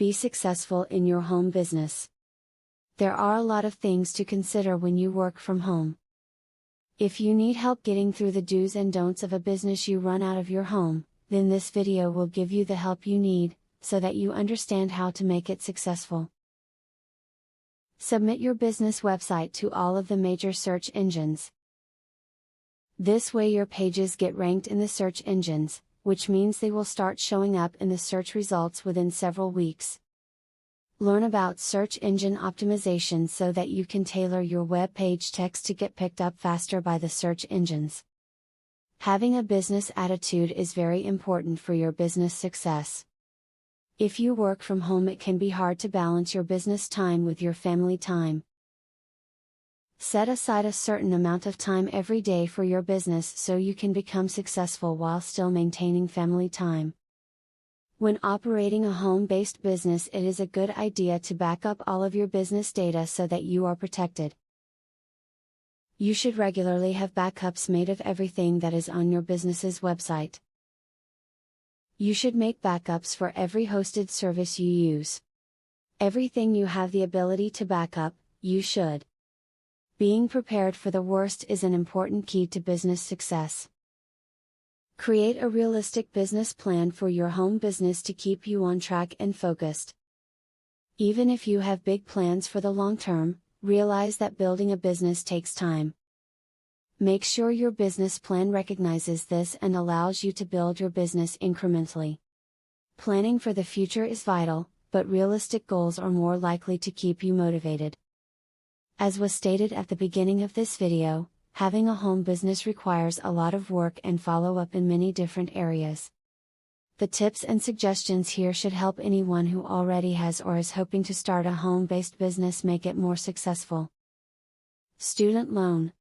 Be successful in your home business. There are a lot of things to consider when you work from home. If you need help getting through the do's and don'ts of a business you run out of your home, then this video will give you the help you need, so that you understand how to make it successful. Submit your business website to all of the major search engines. This way your pages get ranked in the search engines, which means they will start showing up in the search results within several weeks. Learn about search engine optimization so that you can tailor your web page text to get picked up faster by the search engines. Having a business attitude is very important for your business success. If you work from home, it can be hard to balance your business time with your family time. Set aside a certain amount of time every day for your business so you can become successful while still maintaining family time. When operating a home-based business, it is a good idea to back up all of your business data so that you are protected. You should regularly have backups made of everything that is on your business's website. You should make backups for every hosted service you use. Everything you have the ability to back up, you should. Being prepared for the worst is an important key to business success. Create a realistic business plan for your home business to keep you on track and focused. Even if you have big plans for the long term, realize that building a business takes time. Make sure your business plan recognizes this and allows you to build your business incrementally. Planning for the future is vital, but realistic goals are more likely to keep you motivated. As was stated at the beginning of this video, having a home business requires a lot of work and follow-up in many different areas. The tips and suggestions here should help anyone who already has or is hoping to start a home-based business make it more successful. Student loan.